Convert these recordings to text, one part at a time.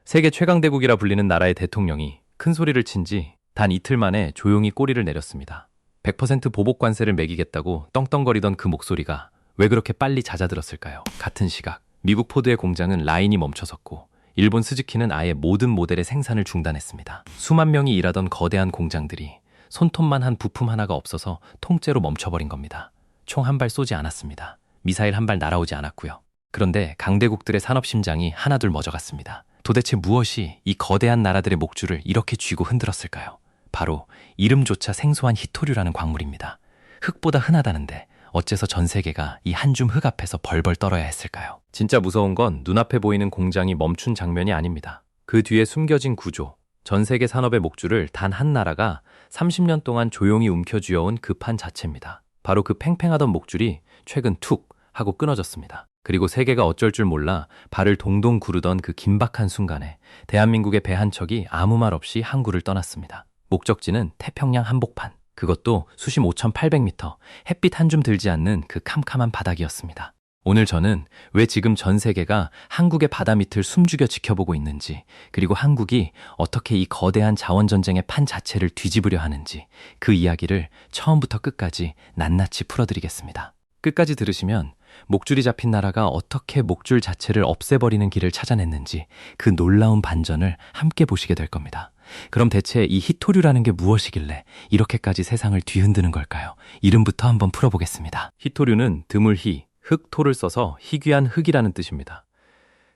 세계 최강대국이라 불리는 나라의 대통령이 큰 소리를 친 지 단 이틀 만에 조용히 꼬리를 내렸습니다. 100% 보복 관세를 매기겠다고 떵떵거리던 그 목소리가 왜 그렇게 빨리 잦아들었을까요? 같은 시각, 미국 포드의 공장은 라인이 멈춰섰고 일본 스즈키는 아예 모든 모델의 생산을 중단했습니다. 수만 명이 일하던 거대한 공장들이 손톱만 한 부품 하나가 없어서 통째로 멈춰버린 겁니다. 총 한 발 쏘지 않았습니다. 미사일 한 발 날아오지 않았고요. 그런데 강대국들의 산업 심장이 하나둘 멎어갔습니다. 도대체 무엇이 이 거대한 나라들의 목줄을 이렇게 쥐고 흔들었을까요? 바로 이름조차 생소한 히토류라는 광물입니다. 흙보다 흔하다는데 어째서 전 세계가 이 한 줌 흙 앞에서 벌벌 떨어야 했을까요? 진짜 무서운 건 눈앞에 보이는 공장이 멈춘 장면이 아닙니다. 그 뒤에 숨겨진 구조, 전 세계 산업의 목줄을 단 한 나라가 30년 동안 조용히 움켜쥐어온 그 판 자체입니다. 바로 그 팽팽하던 목줄이 최근 툭 하고 끊어졌습니다. 그리고 세계가 어쩔 줄 몰라 발을 동동 구르던 그 긴박한 순간에 대한민국의 배 한 척이 아무 말 없이 항구를 떠났습니다. 목적지는 태평양 한복판, 그것도 수심 5,800m, 햇빛 한 줌 들지 않는 그 캄캄한 바닥이었습니다. 오늘 저는 왜 지금 전 세계가 한국의 바다 밑을 숨죽여 지켜보고 있는지, 그리고 한국이 어떻게 이 거대한 자원전쟁의 판 자체를 뒤집으려 하는지 그 이야기를 처음부터 끝까지 낱낱이 풀어드리겠습니다. 끝까지 들으시면 목줄이 잡힌 나라가 어떻게 목줄 자체를 없애버리는 길을 찾아냈는지 그 놀라운 반전을 함께 보시게 될 겁니다. 그럼 대체 이 히토류라는 게 무엇이길래 이렇게까지 세상을 뒤흔드는 걸까요? 이름부터 한번 풀어보겠습니다. 히토류는 드물히, 흑토를 써서 희귀한 흙이라는 뜻입니다.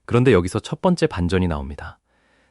그런데 여기서 첫 번째 반전이 나옵니다.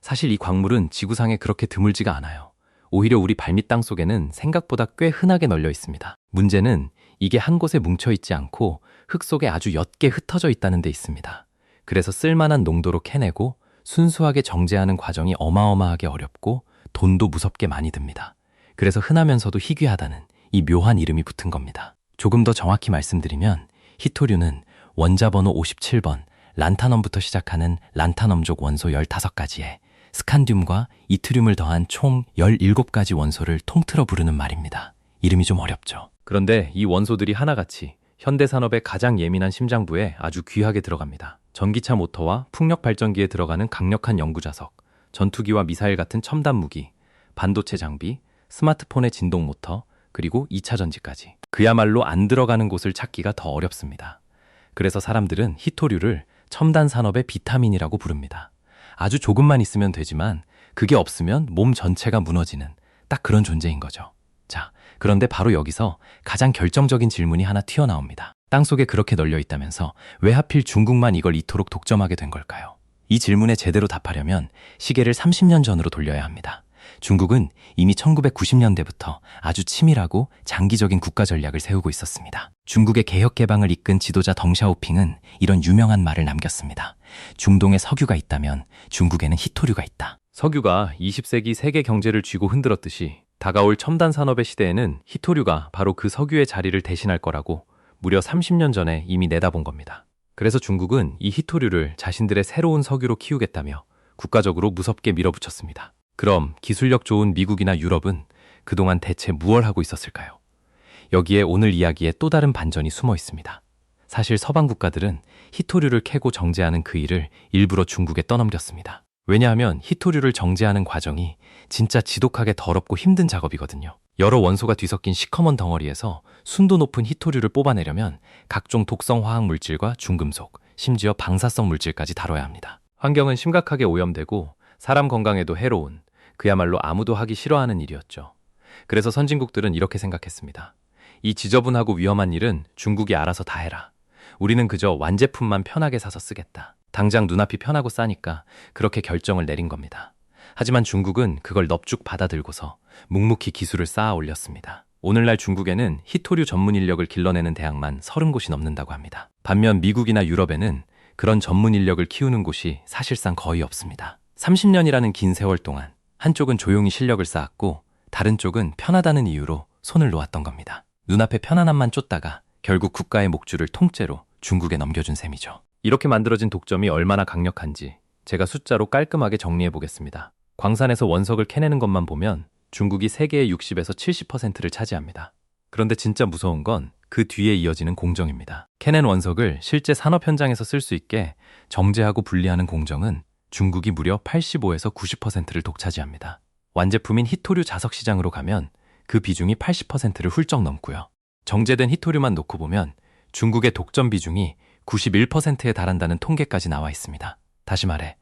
사실 이 광물은 지구상에 그렇게 드물지가 않아요. 오히려 우리 발밑 땅 속에는 생각보다 꽤 흔하게 널려 있습니다. 문제는 이게 한 곳에 뭉쳐있지 않고 흙 속에 아주 옅게 흩어져 있다는 데 있습니다. 그래서 쓸만한 농도로 캐내고 순수하게 정제하는 과정이 어마어마하게 어렵고 돈도 무섭게 많이 듭니다. 그래서 흔하면서도 희귀하다는 이 묘한 이름이 붙은 겁니다. 조금 더 정확히 말씀드리면 히토류는 원자번호 57번 란타넘부터 시작하는 란타넘족 원소 15가지에 스칸듐과 이트륨을 더한 총 17가지 원소를 통틀어 부르는 말입니다. 이름이 좀 어렵죠. 그런데 이 원소들이 하나같이 현대산업의 가장 예민한 심장부에 아주 귀하게 들어갑니다. 전기차 모터와 풍력 발전기에 들어가는 강력한 연구자석, 전투기와 미사일 같은 첨단 무기, 반도체 장비, 스마트폰의 진동 모터, 그리고 2차 전지까지. 그야말로 안 들어가는 곳을 찾기가 더 어렵습니다. 그래서 사람들은 히토류를 첨단 산업의 비타민이라고 부릅니다. 아주 조금만 있으면 되지만 그게 없으면 몸 전체가 무너지는 딱 그런 존재인 거죠. 자, 그런데 바로 여기서 가장 결정적인 질문이 하나 튀어나옵니다. 땅속에 그렇게 널려 있다면서 왜 하필 중국만 이걸 이토록 독점하게 된 걸까요? 이 질문에 제대로 답하려면 시계를 30년 전으로 돌려야 합니다. 중국은 이미 1990년대부터 아주 치밀하고 장기적인 국가 전략을 세우고 있었습니다. 중국의 개혁 개방을 이끈 지도자 덩샤오핑은 이런 유명한 말을 남겼습니다. 중동에 석유가 있다면 중국에는 히토류가 있다. 석유가 20세기 세계 경제를 쥐고 흔들었듯이 다가올 첨단 산업의 시대에는 히토류가 바로 그 석유의 자리를 대신할 거라고 무려 30년 전에 이미 내다본 겁니다. 그래서 중국은 이 히토류를 자신들의 새로운 석유로 키우겠다며 국가적으로 무섭게 밀어붙였습니다. 그럼 기술력 좋은 미국이나 유럽은 그동안 대체 무얼 하고 있었을까요? 여기에 오늘 이야기에 또 다른 반전이 숨어 있습니다. 사실 서방 국가들은 히토류를 캐고 정제하는 그 일을 일부러 중국에 떠넘겼습니다. 왜냐하면 히토류를 정제하는 과정이 진짜 지독하게 더럽고 힘든 작업이거든요. 여러 원소가 뒤섞인 시커먼 덩어리에서 순도 높은 히토류를 뽑아내려면 각종 독성 화학 물질과 중금속, 심지어 방사성 물질까지 다뤄야 합니다. 환경은 심각하게 오염되고 사람 건강에도 해로운, 그야말로 아무도 하기 싫어하는 일이었죠. 그래서 선진국들은 이렇게 생각했습니다. 이 지저분하고 위험한 일은 중국이 알아서 다 해라. 우리는 그저 완제품만 편하게 사서 쓰겠다. 당장 눈앞이 편하고 싸니까 그렇게 결정을 내린 겁니다. 하지만 중국은 그걸 넙죽 받아들고서 묵묵히 기술을 쌓아 올렸습니다. 오늘날 중국에는 히토류 전문 인력을 길러내는 대학만 30곳이 넘는다고 합니다. 반면 미국이나 유럽에는 그런 전문 인력을 키우는 곳이 사실상 거의 없습니다. 30년이라는 긴 세월 동안 한쪽은 조용히 실력을 쌓았고 다른 쪽은 편하다는 이유로 손을 놓았던 겁니다. 눈앞에 편안함만 쫓다가 결국 국가의 목줄을 통째로 중국에 넘겨준 셈이죠. 이렇게 만들어진 독점이 얼마나 강력한지 제가 숫자로 깔끔하게 정리해 보겠습니다. 광산에서 원석을 캐내는 것만 보면 중국이 세계의 60에서 70%를 차지합니다. 그런데 진짜 무서운 건 그 뒤에 이어지는 공정입니다. 캐낸 원석을 실제 산업 현장에서 쓸 수 있게 정제하고 분리하는 공정은 중국이 무려 85에서 90%를 독차지합니다. 완제품인 히토류 자석 시장으로 가면 그 비중이 80%를 훌쩍 넘고요. 정제된 히토류만 놓고 보면 중국의 독점 비중이 91%에 달한다는 통계까지 나와 있습니다. 다시 말해,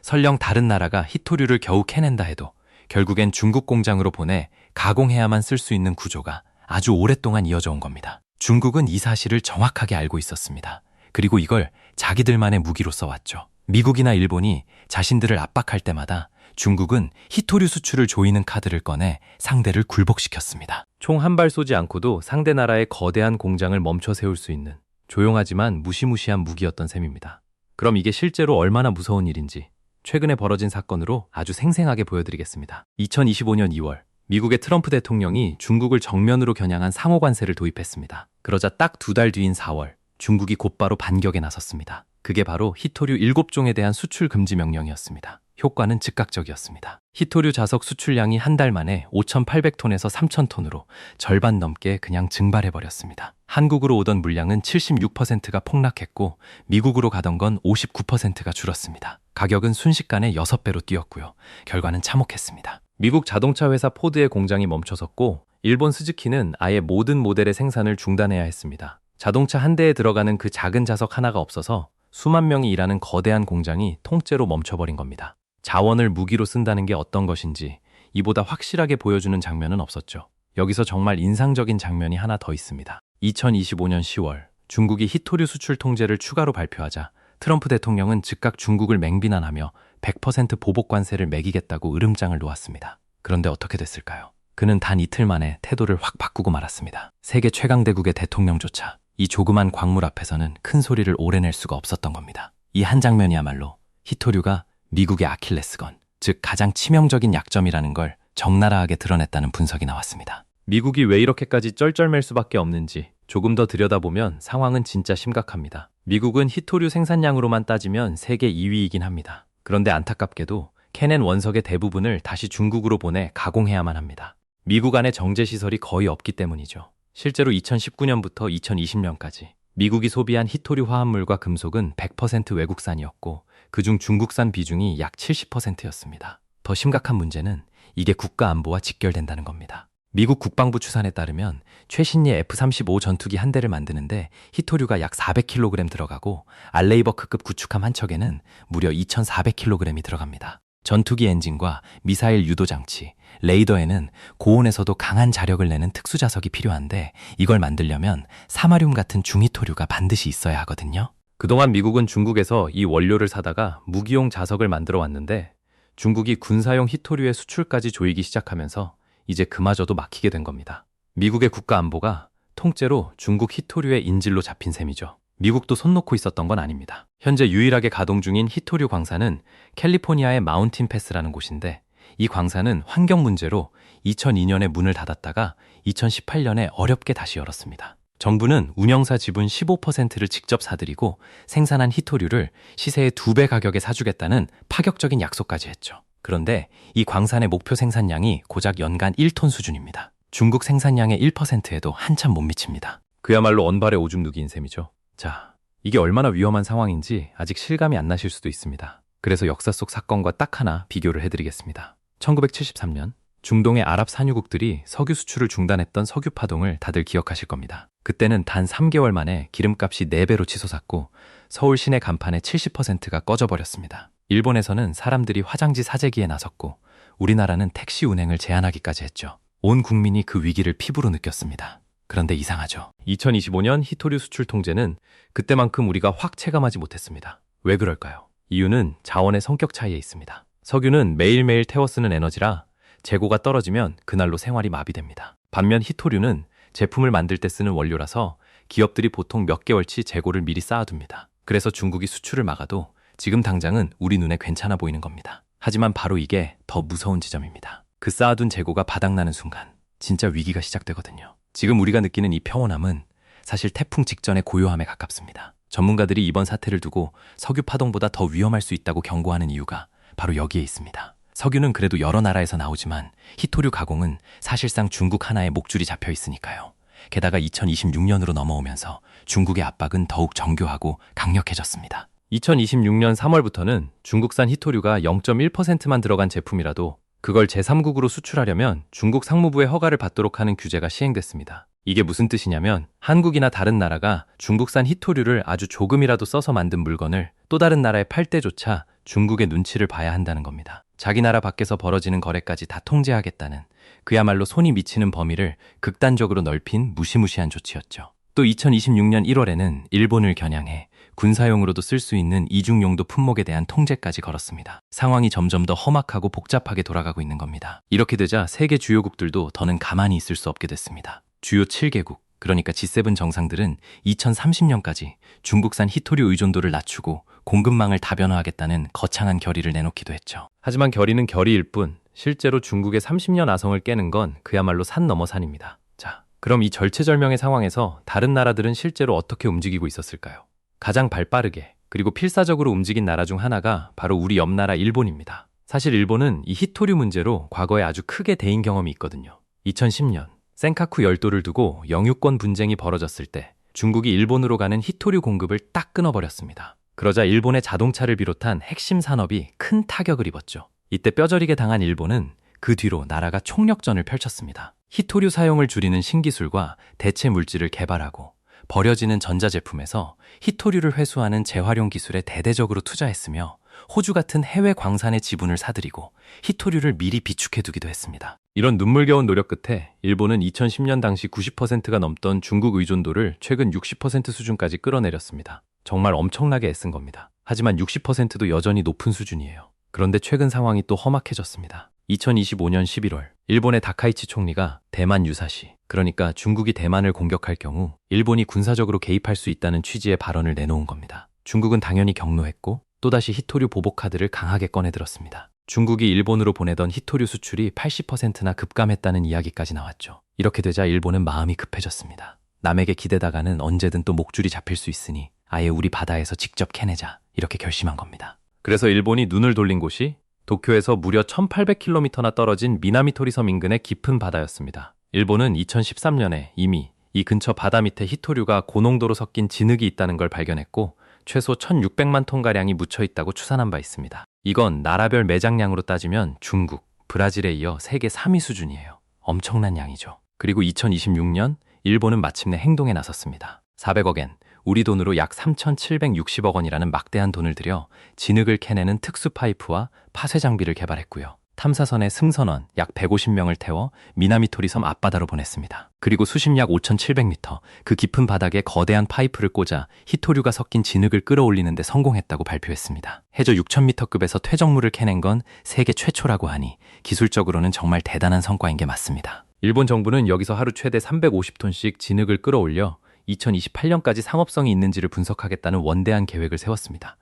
설령 다른 나라가 히토류를 겨우 캐낸다 해도 결국엔 중국 공장으로 보내 가공해야만 쓸 수 있는 구조가 아주 오랫동안 이어져 온 겁니다. 중국은 이 사실을 정확하게 알고 있었습니다. 그리고 이걸 자기들만의 무기로 써왔죠. 미국이나 일본이 자신들을 압박할 때마다 중국은 히토류 수출을 조이는 카드를 꺼내 상대를 굴복시켰습니다. 총 한 발 쏘지 않고도 상대 나라의 거대한 공장을 멈춰 세울 수 있는 조용하지만 무시무시한 무기였던 셈입니다. 그럼 이게 실제로 얼마나 무서운 일인지 최근에 벌어진 사건으로 아주 생생하게 보여드리겠습니다. 2025년 2월, 미국의 트럼프 대통령이 중국을 정면으로 겨냥한 상호 관세를 도입했습니다. 그러자 딱 2달 뒤인 4월, 중국이 곧바로 반격에 나섰습니다. 그게 바로 히토류 7종에 대한 수출 금지 명령이었습니다. 효과는 즉각적이었습니다. 히토류 자석 수출량이 한 달 만에 5,800톤에서 3,000톤으로 절반 넘게 그냥 증발해버렸습니다. 한국으로 오던 물량은 76%가 폭락했고 미국으로 가던 건 59%가 줄었습니다. 가격은 순식간에 6배로 뛰었고요. 결과는 참혹했습니다. 미국 자동차 회사 포드의 공장이 멈춰섰고 일본 스즈키는 아예 모든 모델의 생산을 중단해야 했습니다. 자동차 한 대에 들어가는 그 작은 자석 하나가 없어서 수만 명이 일하는 거대한 공장이 통째로 멈춰버린 겁니다. 자원을 무기로 쓴다는 게 어떤 것인지 이보다 확실하게 보여주는 장면은 없었죠. 여기서 정말 인상적인 장면이 하나 더 있습니다. 2025년 10월 중국이 히토류 수출 통제를 추가로 발표하자 트럼프 대통령은 즉각 중국을 맹비난하며 100% 보복 관세를 매기겠다고 으름장을 놓았습니다. 그런데 어떻게 됐을까요? 그는 단 이틀 만에 태도를 확 바꾸고 말았습니다. 세계 최강대국의 대통령조차 이 조그만 광물 앞에서는 큰 소리를 오래 낼 수가 없었던 겁니다. 이 한 장면이야말로 히토류가 미국의 아킬레스건, 즉 가장 치명적인 약점이라는 걸 적나라하게 드러냈다는 분석이 나왔습니다. 미국이 왜 이렇게까지 쩔쩔맬 수밖에 없는지 조금 더 들여다보면 상황은 진짜 심각합니다. 미국은 히토류 생산량으로만 따지면 세계 2위이긴 합니다. 그런데 안타깝게도 캐낸 원석의 대부분을 다시 중국으로 보내 가공해야만 합니다. 미국 안에 정제시설이 거의 없기 때문이죠. 실제로 2019년부터 2020년까지 미국이 소비한 히토류 화합물과 금속은 100% 외국산이었고 그중 중국산 비중이 약 70%였습니다. 더 심각한 문제는 이게 국가 안보와 직결된다는 겁니다. 미국 국방부 추산에 따르면 최신의 F-35 전투기 한 대를 만드는데 히토류가 약 400kg 들어가고 알레이버크급 구축함 한 척에는 무려 2,400kg이 들어갑니다. 전투기 엔진과 미사일 유도 장치, 레이더에는 고온에서도 강한 자력을 내는 특수 자석이 필요한데 이걸 만들려면 사마륨 같은 중히토류가 반드시 있어야 하거든요. 그동안 미국은 중국에서 이 원료를 사다가 무기용 자석을 만들어 왔는데 중국이 군사용 히토류의 수출까지 조이기 시작하면서 이제 그마저도 막히게 된 겁니다. 미국의 국가 안보가 통째로 중국 히토류의 인질로 잡힌 셈이죠. 미국도 손 놓고 있었던 건 아닙니다. 현재 유일하게 가동 중인 히토류 광산은 캘리포니아의 마운틴 패스라는 곳인데 이 광산은 환경 문제로 2002년에 문을 닫았다가 2018년에 어렵게 다시 열었습니다. 정부는 운영사 지분 15%를 직접 사들이고 생산한 히토류를 시세의 2배 가격에 사주겠다는 파격적인 약속까지 했죠. 그런데 이 광산의 목표 생산량이 고작 연간 1톤 수준입니다. 중국 생산량의 1%에도 한참 못 미칩니다. 그야말로 언발의 오줌 누기인 셈이죠. 자, 이게 얼마나 위험한 상황인지 아직 실감이 안 나실 수도 있습니다. 그래서 역사 속 사건과 딱 하나 비교를 해드리겠습니다. 1973년 중동의 아랍 산유국들이 석유 수출을 중단했던 석유 파동을 다들 기억하실 겁니다. 그때는 단 3개월 만에 기름값이 4배로 치솟았고 서울 시내 간판의 70%가 꺼져버렸습니다. 일본에서는 사람들이 화장지 사재기에 나섰고 우리나라는 택시 운행을 제한하기까지 했죠. 온 국민이 그 위기를 피부로 느꼈습니다. 그런데 이상하죠. 2025년 히토류 수출 통제는 그때만큼 우리가 확 체감하지 못했습니다. 왜 그럴까요? 이유는 자원의 성격 차이에 있습니다. 석유는 매일매일 태워 쓰는 에너지라 재고가 떨어지면 그날로 생활이 마비됩니다. 반면 히토류는 제품을 만들 때 쓰는 원료라서 기업들이 보통 몇 개월치 재고를 미리 쌓아둡니다. 그래서 중국이 수출을 막아도 지금 당장은 우리 눈에 괜찮아 보이는 겁니다. 하지만 바로 이게 더 무서운 지점입니다. 그 쌓아둔 재고가 바닥나는 순간 진짜 위기가 시작되거든요. 지금 우리가 느끼는 이 평온함은 사실 태풍 직전의 고요함에 가깝습니다. 전문가들이 이번 사태를 두고 석유 파동보다 더 위험할 수 있다고 경고하는 이유가 바로 여기에 있습니다. 석유는 그래도 여러 나라에서 나오지만 히토류 가공은 사실상 중국 하나에 목줄이 잡혀 있으니까요. 게다가 2026년으로 넘어오면서 중국의 압박은 더욱 정교하고 강력해졌습니다. 2026년 3월부터는 중국산 희토류가 0.1%만 들어간 제품이라도 그걸 제3국으로 수출하려면 중국 상무부의 허가를 받도록 하는 규제가 시행됐습니다. 이게 무슨 뜻이냐면 한국이나 다른 나라가 중국산 희토류를 아주 조금이라도 써서 만든 물건을 또 다른 나라에 팔 때조차 중국의 눈치를 봐야 한다는 겁니다. 자기 나라 밖에서 벌어지는 거래까지 다 통제하겠다는 그야말로 손이 미치는 범위를 극단적으로 넓힌 무시무시한 조치였죠. 또 2026년 1월에는 일본을 겨냥해 군사용으로도 쓸 수 있는 이중용도 품목에 대한 통제까지 걸었습니다. 상황이 점점 더 험악하고 복잡하게 돌아가고 있는 겁니다. 이렇게 되자 세계 주요국들도 더는 가만히 있을 수 없게 됐습니다. 주요 7개국, 그러니까 G7 정상들은 2030년까지 중국산 희토류 의존도를 낮추고 공급망을 다변화하겠다는 거창한 결의를 내놓기도 했죠. 하지만 결의는 결의일 뿐 실제로 중국의 30년 아성을 깨는 건 그야말로 산 넘어 산입니다. 자, 그럼 이 절체절명의 상황에서 다른 나라들은 실제로 어떻게 움직이고 있었을까요? 가장 발빠르게 그리고 필사적으로 움직인 나라 중 하나가 바로 우리 옆나라 일본입니다. 사실 일본은 이 희토류 문제로 과거에 아주 크게 대인 경험이 있거든요. 2010년 센카쿠 열도를 두고 영유권 분쟁이 벌어졌을 때 중국이 일본으로 가는 희토류 공급을 딱 끊어버렸습니다. 그러자 일본의 자동차를 비롯한 핵심 산업이 큰 타격을 입었죠. 이때 뼈저리게 당한 일본은 그 뒤로 나라가 총력전을 펼쳤습니다. 희토류 사용을 줄이는 신기술과 대체 물질을 개발하고 버려지는 전자제품에서 희토류를 회수하는 재활용 기술에 대대적으로 투자했으며 호주 같은 해외 광산의 지분을 사들이고 희토류를 미리 비축해두기도 했습니다. 이런 눈물겨운 노력 끝에 일본은 2010년 당시 90%가 넘던 중국 의존도를 최근 60% 수준까지 끌어내렸습니다. 정말 엄청나게 애쓴 겁니다. 하지만 60%도 여전히 높은 수준이에요. 그런데 최근 상황이 또 험악해졌습니다. 2025년 11월 일본의 다카이치 총리가 대만 유사시, 그러니까 중국이 대만을 공격할 경우 일본이 군사적으로 개입할 수 있다는 취지의 발언을 내놓은 겁니다. 중국은 당연히 경로했고 또다시 희토류 보복 카드를 강하게 꺼내들었습니다. 중국이 일본으로 보내던 희토류 수출이 80%나 급감했다는 이야기까지 나왔죠. 이렇게 되자 일본은 마음이 급해졌습니다. 남에게 기대다가는 언제든 또 목줄이 잡힐 수 있으니 아예 우리 바다에서 직접 캐내자, 이렇게 결심한 겁니다. 그래서 일본이 눈을 돌린 곳이 도쿄에서 무려 1800km나 떨어진 미나미토리 섬 인근의 깊은 바다였습니다. 일본은 2013년에 이미 이 근처 바다 밑에 희토류가 고농도로 섞인 진흙이 있다는 걸 발견했고 최소 1600만 톤가량이 묻혀있다고 추산한 바 있습니다. 이건 나라별 매장량으로 따지면 중국, 브라질에 이어 세계 3위 수준이에요. 엄청난 양이죠. 그리고 2026년 일본은 마침내 행동에 나섰습니다. 400억엔, 우리 돈으로 약 3,760억 원이라는 막대한 돈을 들여 진흙을 캐내는 특수 파이프와 파쇄 장비를 개발했고요. 탐사선에 승선원 약 150명을 태워 미나미토리 섬 앞바다로 보냈습니다. 그리고 수심 약 5,700m, 그 깊은 바닥에 거대한 파이프를 꽂아 희토류가 섞인 진흙을 끌어올리는 데 성공했다고 발표했습니다. 해저 6,000m급에서 퇴적물을 캐낸 건 세계 최초라고 하니 기술적으로는 정말 대단한 성과인 게 맞습니다. 일본 정부는 여기서 하루 최대 350톤씩 진흙을 끌어올려 2028년까지 상업성이 있는지를 분석하겠다는 원대한 계획을 세웠습니다.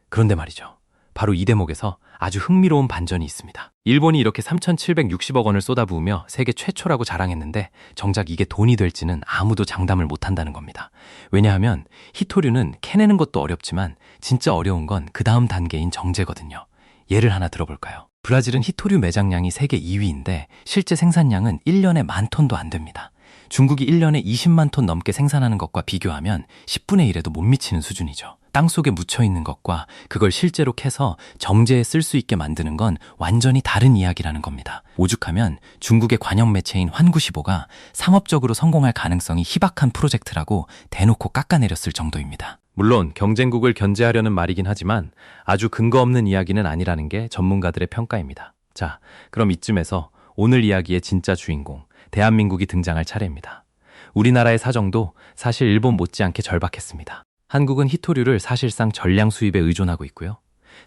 그런데 말이죠. 바로 이 대목에서 아주 흥미로운 반전이 있습니다. 일본이 이렇게 3,760억 원을 쏟아부으며 세계 최초라고 자랑했는데 정작 이게 돈이 될지는 아무도 장담을 못한다는 겁니다. 왜냐하면 희토류는 캐내는 것도 어렵지만 진짜 어려운 건 그 다음 단계인 정제거든요. 예를 하나 들어볼까요? 브라질은 희토류 매장량이 세계 2위인데 실제 생산량은 1년에 10,000톤도 안 됩니다. 중국이 1년에 20만 톤 넘게 생산하는 것과 비교하면 10분의 1에도 못 미치는 수준이죠. 땅속에 묻혀있는 것과 그걸 실제로 캐서 정제에 쓸 수 있게 만드는 건 완전히 다른 이야기라는 겁니다. 오죽하면 중국의 관영 매체인 환구시보가 상업적으로 성공할 가능성이 희박한 프로젝트라고 대놓고 깎아내렸을 정도입니다. 물론 경쟁국을 견제하려는 말이긴 하지만 아주 근거 없는 이야기는 아니라는 게 전문가들의 평가입니다. 자, 그럼 이쯤에서 오늘 이야기의 진짜 주인공, 대한민국이 등장할 차례입니다. 우리나라의 사정도 사실 일본 못지않게 절박했습니다. 한국은 희토류를 사실상 전량 수입에 의존하고 있고요.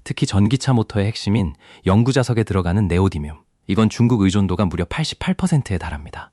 특히 전기차 모터의 핵심인 영구자석에 들어가는 네오디뮴, 이건 중국 의존도가 무려 88%에 달합니다.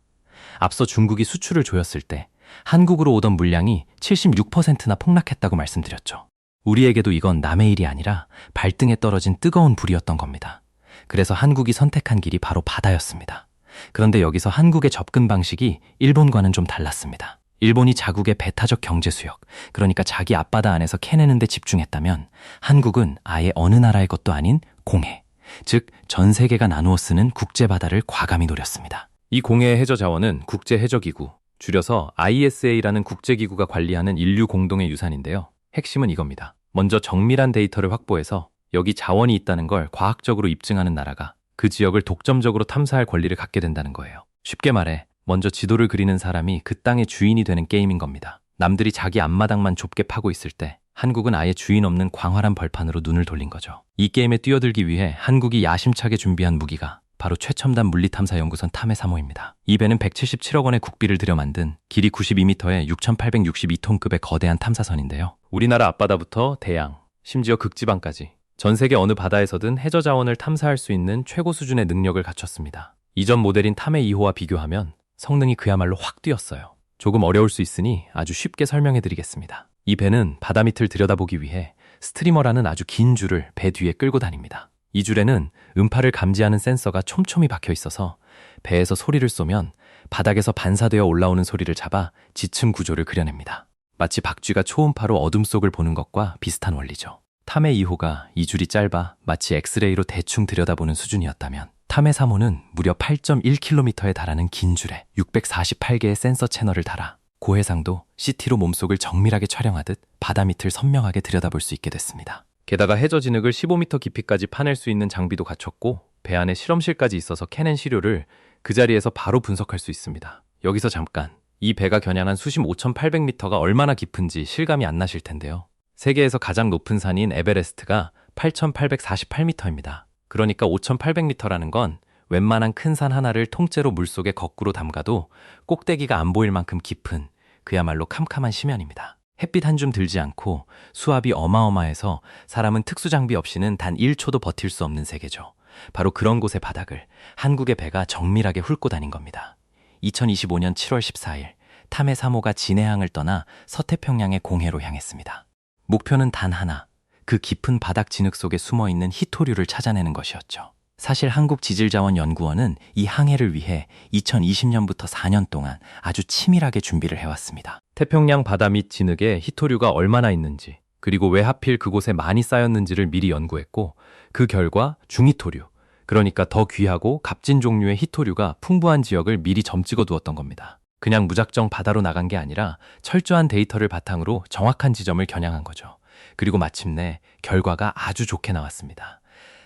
앞서 중국이 수출을 조였을 때 한국으로 오던 물량이 76%나 폭락했다고 말씀드렸죠. 우리에게도 이건 남의 일이 아니라 발등에 떨어진 뜨거운 불이었던 겁니다. 그래서 한국이 선택한 길이 바로 바다였습니다. 그런데 여기서 한국의 접근 방식이 일본과는 좀 달랐습니다. 일본이 자국의 배타적 경제 수역, 그러니까 자기 앞바다 안에서 캐내는 데 집중했다면 한국은 아예 어느 나라의 것도 아닌 공해, 즉 전 세계가 나누어 쓰는 국제바다를 과감히 노렸습니다. 이 공해의 해저 자원은 국제해저기구, 줄여서 ISA라는 국제기구가 관리하는 인류 공동의 유산인데요. 핵심은 이겁니다. 먼저 정밀한 데이터를 확보해서 여기 자원이 있다는 걸 과학적으로 입증하는 나라가 그 지역을 독점적으로 탐사할 권리를 갖게 된다는 거예요. 쉽게 말해 먼저 지도를 그리는 사람이 그 땅의 주인이 되는 게임인 겁니다. 남들이 자기 앞마당만 좁게 파고 있을 때 한국은 아예 주인 없는 광활한 벌판으로 눈을 돌린 거죠. 이 게임에 뛰어들기 위해 한국이 야심차게 준비한 무기가 바로 최첨단 물리탐사연구선 탐해 3호입니다. 이 배는 177억 원의 국비를 들여 만든 길이 92m에 6,862톤급의 거대한 탐사선인데요. 우리나라 앞바다부터 대양, 심지어 극지방까지 전 세계 어느 바다에서든 해저 자원을 탐사할 수 있는 최고 수준의 능력을 갖췄습니다. 이전 모델인 탐해 2호와 비교하면 성능이 그야말로 확 뛰었어요. 조금 어려울 수 있으니 아주 쉽게 설명해 드리겠습니다. 이 배는 바다 밑을 들여다보기 위해 스트리머라는 아주 긴 줄을 배 뒤에 끌고 다닙니다. 이 줄에는 음파를 감지하는 센서가 촘촘히 박혀 있어서 배에서 소리를 쏘면 바닥에서 반사되어 올라오는 소리를 잡아 지층 구조를 그려냅니다. 마치 박쥐가 초음파로 어둠 속을 보는 것과 비슷한 원리죠. 탐해 2호가 이 줄이 짧아 마치 엑스레이로 대충 들여다보는 수준이었다면 탐해 3호는 무려 8.1km에 달하는 긴 줄에 648개의 센서 채널을 달아 고해상도 CT로 몸속을 정밀하게 촬영하듯 바다 밑을 선명하게 들여다볼 수 있게 됐습니다. 게다가 해저 진흙을 15m 깊이까지 파낼 수 있는 장비도 갖췄고 배 안에 실험실까지 있어서 캐낸 시료를 그 자리에서 바로 분석할 수 있습니다. 여기서 잠깐, 이 배가 겨냥한 수심 5,800m가 얼마나 깊은지 실감이 안 나실 텐데요. 세계에서 가장 높은 산인 에베레스트가 8,848m입니다. 그러니까 5,800m라는 건 웬만한 큰 산 하나를 통째로 물속에 거꾸로 담가도 꼭대기가 안 보일 만큼 깊은 그야말로 캄캄한 심연입니다. 햇빛 한 줌 들지 않고 수압이 어마어마해서 사람은 특수 장비 없이는 단 1초도 버틸 수 없는 세계죠. 바로 그런 곳의 바닥을 한국의 배가 정밀하게 훑고 다닌 겁니다. 2025년 7월 14일 탐해 3호가 진해항을 떠나 서태평양의 공해로 향했습니다. 목표는 단 하나, 그 깊은 바닥 진흙 속에 숨어있는 희토류를 찾아내는 것이었죠. 사실 한국지질자원연구원은 이 항해를 위해 2020년부터 4년 동안 아주 치밀하게 준비를 해왔습니다. 태평양 바다 및 진흙에 희토류가 얼마나 있는지, 그리고 왜 하필 그곳에 많이 쌓였는지를 미리 연구했고, 그 결과 중희토류, 그러니까 더 귀하고 값진 종류의 희토류가 풍부한 지역을 미리 점찍어 두었던 겁니다. 그냥 무작정 바다로 나간 게 아니라 철저한 데이터를 바탕으로 정확한 지점을 겨냥한 거죠. 그리고 마침내 결과가 아주 좋게 나왔습니다.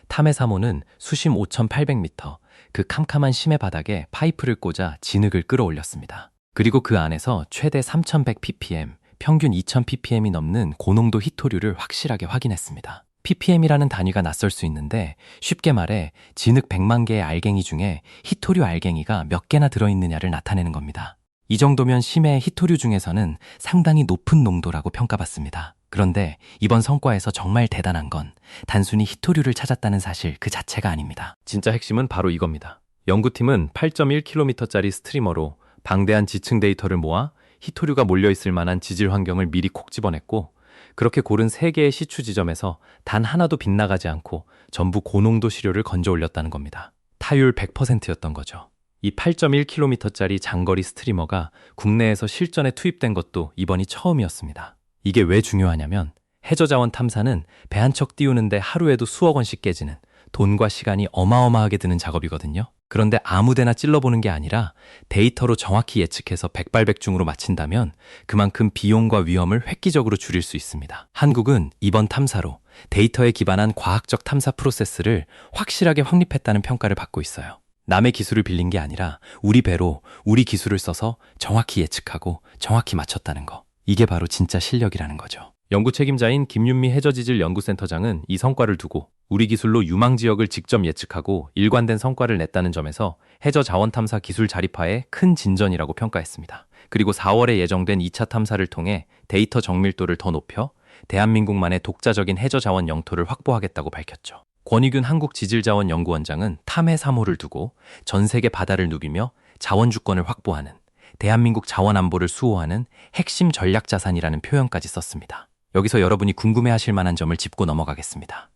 탐해 3호는 수심 5,800m, 그 캄캄한 심해 바닥에 파이프를 꽂아 진흙을 끌어올렸습니다. 그리고 그 안에서 최대 3,100ppm, 평균 2,000ppm이 넘는 고농도 희토류를 확실하게 확인했습니다. ppm이라는 단위가 낯설 수 있는데 쉽게 말해 진흙 100만 개의 알갱이 중에 희토류 알갱이가 몇 개나 들어있느냐를 나타내는 겁니다. 이 정도면 심해의 희토류 중에서는 상당히 높은 농도라고 평가받습니다. 그런데 이번 성과에서 정말 대단한 건 단순히 희토류를 찾았다는 사실 그 자체가 아닙니다. 진짜 핵심은 바로 이겁니다. 연구팀은 8.1km짜리 스트리머로 방대한 지층 데이터를 모아 희토류가 몰려있을 만한 지질 환경을 미리 콕 집어냈고, 그렇게 고른 3개의 시추 지점에서 단 하나도 빗나가지 않고 전부 고농도 시료를 건져 올렸다는 겁니다. 타율 100%였던 거죠. 이 8.1km짜리 장거리 스트리머가 국내에서 실전에 투입된 것도 이번이 처음이었습니다. 이게 왜 중요하냐면 해저자원 탐사는 배 한 척 띄우는데 하루에도 수억 원씩 깨지는 돈과 시간이 어마어마하게 드는 작업이거든요. 그런데 아무데나 찔러보는 게 아니라 데이터로 정확히 예측해서 백발백중으로 맞춘다면 그만큼 비용과 위험을 획기적으로 줄일 수 있습니다. 한국은 이번 탐사로 데이터에 기반한 과학적 탐사 프로세스를 확실하게 확립했다는 평가를 받고 있어요. 남의 기술을 빌린 게 아니라 우리 배로 우리 기술을 써서 정확히 예측하고 정확히 맞췄다는 거. 이게 바로 진짜 실력이라는 거죠. 연구 책임자인 김윤미 해저지질연구센터장은 이 성과를 두고 우리 기술로 유망 지역을 직접 예측하고 일관된 성과를 냈다는 점에서 해저 자원 탐사 기술 자립화에 큰 진전이라고 평가했습니다. 그리고 4월에 예정된 2차 탐사를 통해 데이터 정밀도를 더 높여 대한민국만의 독자적인 해저 자원 영토를 확보하겠다고 밝혔죠. 권익윤 한국지질자원연구원장은 탐해 3호를 두고 전 세계 바다를 누비며 자원 주권을 확보하는, 대한민국 자원 안보를 수호하는 핵심 전략 자산이라는 표현까지 썼습니다. 여기서 여러분이 궁금해하실 만한 점을 짚고 넘어가겠습니다.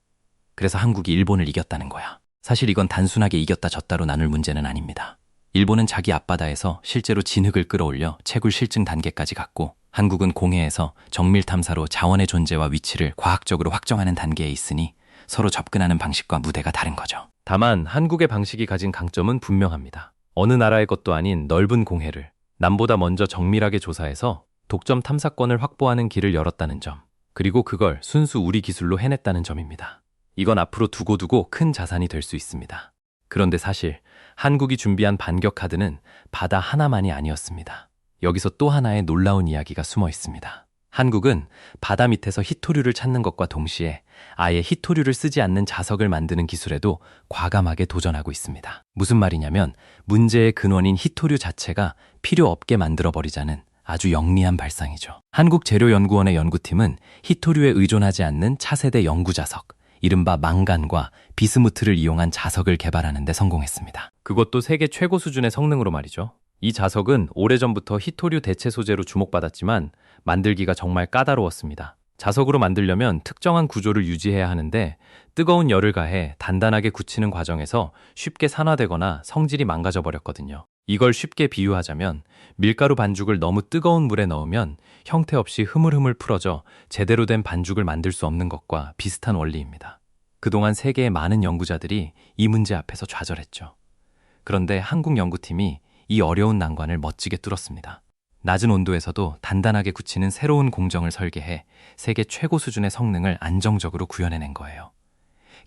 그래서 한국이 일본을 이겼다는 거야. 사실 이건 단순하게 이겼다 졌다로 나눌 문제는 아닙니다. 일본은 자기 앞바다에서 실제로 진흙을 끌어올려 채굴 실증 단계까지 갔고, 한국은 공해에서 정밀 탐사로 자원의 존재와 위치를 과학적으로 확정하는 단계에 있으니 서로 접근하는 방식과 무대가 다른 거죠. 다만 한국의 방식이 가진 강점은 분명합니다. 어느 나라의 것도 아닌 넓은 공해를 남보다 먼저 정밀하게 조사해서 독점 탐사권을 확보하는 길을 열었다는 점. 그리고 그걸 순수 우리 기술로 해냈다는 점입니다. 이건 앞으로 두고두고 큰 자산이 될 수 있습니다. 그런데 사실 한국이 준비한 반격 카드는 바다 하나만이 아니었습니다. 여기서 또 하나의 놀라운 이야기가 숨어 있습니다. 한국은 바다 밑에서 히토류를 찾는 것과 동시에 아예 히토류를 쓰지 않는 자석을 만드는 기술에도 과감하게 도전하고 있습니다. 무슨 말이냐면 문제의 근원인 히토류 자체가 필요 없게 만들어버리자는 아주 영리한 발상이죠. 한국재료연구원의 연구팀은 히토류에 의존하지 않는 차세대 영구자석, 이른바 망간과 비스무트를 이용한 자석을 개발하는 데 성공했습니다. 그것도 세계 최고 수준의 성능으로 말이죠. 이 자석은 오래전부터 히토류 대체 소재로 주목받았지만 만들기가 정말 까다로웠습니다. 자석으로 만들려면 특정한 구조를 유지해야 하는데 뜨거운 열을 가해 단단하게 굳히는 과정에서 쉽게 산화되거나 성질이 망가져 버렸거든요. 이걸 쉽게 비유하자면 밀가루 반죽을 너무 뜨거운 물에 넣으면 형태 없이 흐물흐물 풀어져 제대로 된 반죽을 만들 수 없는 것과 비슷한 원리입니다. 그동안 세계의 많은 연구자들이 이 문제 앞에서 좌절했죠. 그런데 한국 연구팀이 이 어려운 난관을 멋지게 뚫었습니다. 낮은 온도에서도 단단하게 굳히는 새로운 공정을 설계해 세계 최고 수준의 성능을 안정적으로 구현해낸 거예요.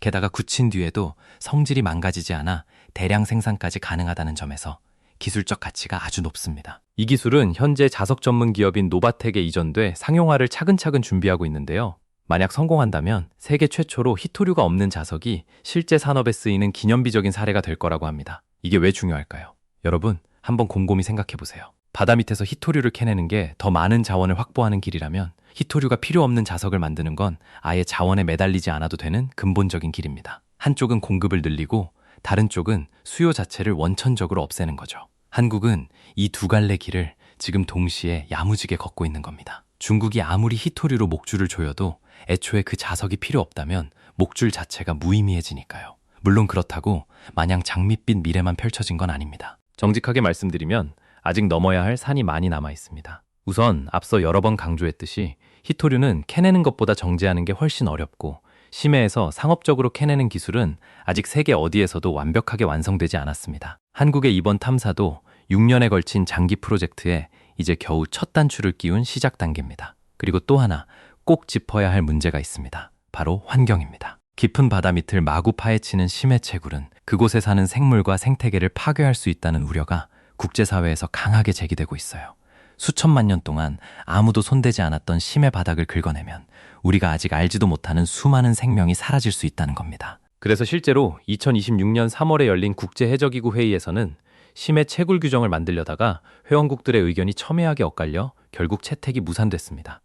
게다가 굳힌 뒤에도 성질이 망가지지 않아 대량 생산까지 가능하다는 점에서 기술적 가치가 아주 높습니다. 이 기술은 현재 자석 전문 기업인 노바텍에 이전돼 상용화를 차근차근 준비하고 있는데요. 만약 성공한다면 세계 최초로 히토류가 없는 자석이 실제 산업에 쓰이는 기념비적인 사례가 될 거라고 합니다. 이게 왜 중요할까요? 여러분, 한번 곰곰이 생각해 보세요. 바다 밑에서 히토류를 캐내는 게 더 많은 자원을 확보하는 길이라면 히토류가 필요 없는 자석을 만드는 건 아예 자원에 매달리지 않아도 되는 근본적인 길입니다. 한쪽은 공급을 늘리고 다른 쪽은 수요 자체를 원천적으로 없애는 거죠. 한국은 이 두 갈래 길을 지금 동시에 야무지게 걷고 있는 겁니다. 중국이 아무리 히토류로 목줄을 조여도 애초에 그 자석이 필요 없다면 목줄 자체가 무의미해지니까요. 물론 그렇다고 마냥 장밋빛 미래만 펼쳐진 건 아닙니다. 정직하게 말씀드리면 아직 넘어야 할 산이 많이 남아 있습니다. 우선 앞서 여러 번 강조했듯이 히토류는 캐내는 것보다 정제하는 게 훨씬 어렵고 심해에서 상업적으로 캐내는 기술은 아직 세계 어디에서도 완벽하게 완성되지 않았습니다. 한국의 이번 탐사도 6년에 걸친 장기 프로젝트에 이제 겨우 첫 단추를 끼운 시작 단계입니다. 그리고 또 하나 꼭 짚어야 할 문제가 있습니다. 바로 환경입니다. 깊은 바다 밑을 마구 파헤치는 심해채굴은 그곳에 사는 생물과 생태계를 파괴할 수 있다는 우려가 국제사회에서 강하게 제기되고 있어요. 수천만 년 동안 아무도 손대지 않았던 심해 바닥을 긁어내면 우리가 아직 알지도 못하는 수많은 생명이 사라질 수 있다는 겁니다. 그래서 실제로 2026년 3월에 열린 국제해저기구 회의에서는 심해 채굴 규정을 만들려다가 회원국들의 의견이 첨예하게 엇갈려 결국 채택이 무산됐습니다.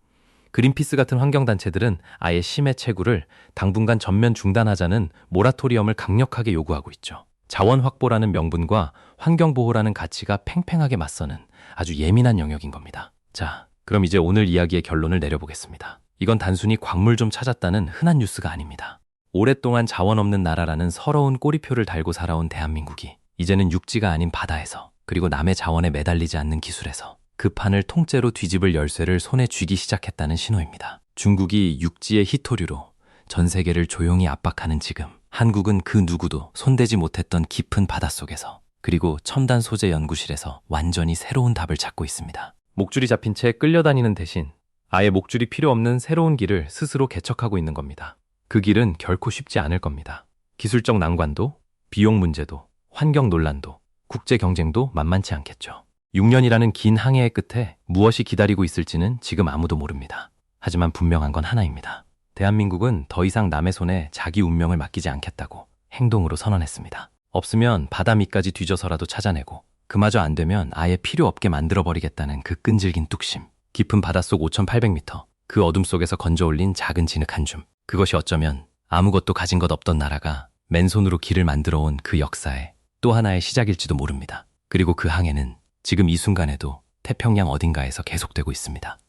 그린피스 같은 환경단체들은 아예 심해 채굴을 당분간 전면 중단하자는 모라토리엄을 강력하게 요구하고 있죠. 자원 확보라는 명분과 환경보호라는 가치가 팽팽하게 맞서는 아주 예민한 영역인 겁니다. 자, 그럼 이제 오늘 이야기의 결론을 내려보겠습니다. 이건 단순히 광물 좀 찾았다는 흔한 뉴스가 아닙니다. 오랫동안 자원 없는 나라라는 서러운 꼬리표를 달고 살아온 대한민국이 이제는 육지가 아닌 바다에서 그리고 남의 자원에 매달리지 않는 기술에서 그 판을 통째로 뒤집을 열쇠를 손에 쥐기 시작했다는 신호입니다. 중국이 육지의 히토류로 전 세계를 조용히 압박하는 지금 한국은 그 누구도 손대지 못했던 깊은 바닷속에서 그리고 첨단 소재 연구실에서 완전히 새로운 답을 찾고 있습니다. 목줄이 잡힌 채 끌려다니는 대신 아예 목줄이 필요 없는 새로운 길을 스스로 개척하고 있는 겁니다. 그 길은 결코 쉽지 않을 겁니다. 기술적 난관도, 비용 문제도, 환경 논란도, 국제 경쟁도 만만치 않겠죠. 6년이라는 긴 항해의 끝에 무엇이 기다리고 있을지는 지금 아무도 모릅니다. 하지만 분명한 건 하나입니다. 대한민국은 더 이상 남의 손에 자기 운명을 맡기지 않겠다고 행동으로 선언했습니다. 없으면 바다 밑까지 뒤져서라도 찾아내고 그마저 안 되면 아예 필요 없게 만들어버리겠다는 그 끈질긴 뚝심. 깊은 바닷속 5,800m, 그 어둠 속에서 건져 올린 작은 진흙 한 줌. 그것이 어쩌면 아무것도 가진 것 없던 나라가 맨손으로 길을 만들어 온 그 역사의 또 하나의 시작일지도 모릅니다. 그리고 그 항해는 지금 이 순간에도 태평양 어딘가에서 계속되고 있습니다.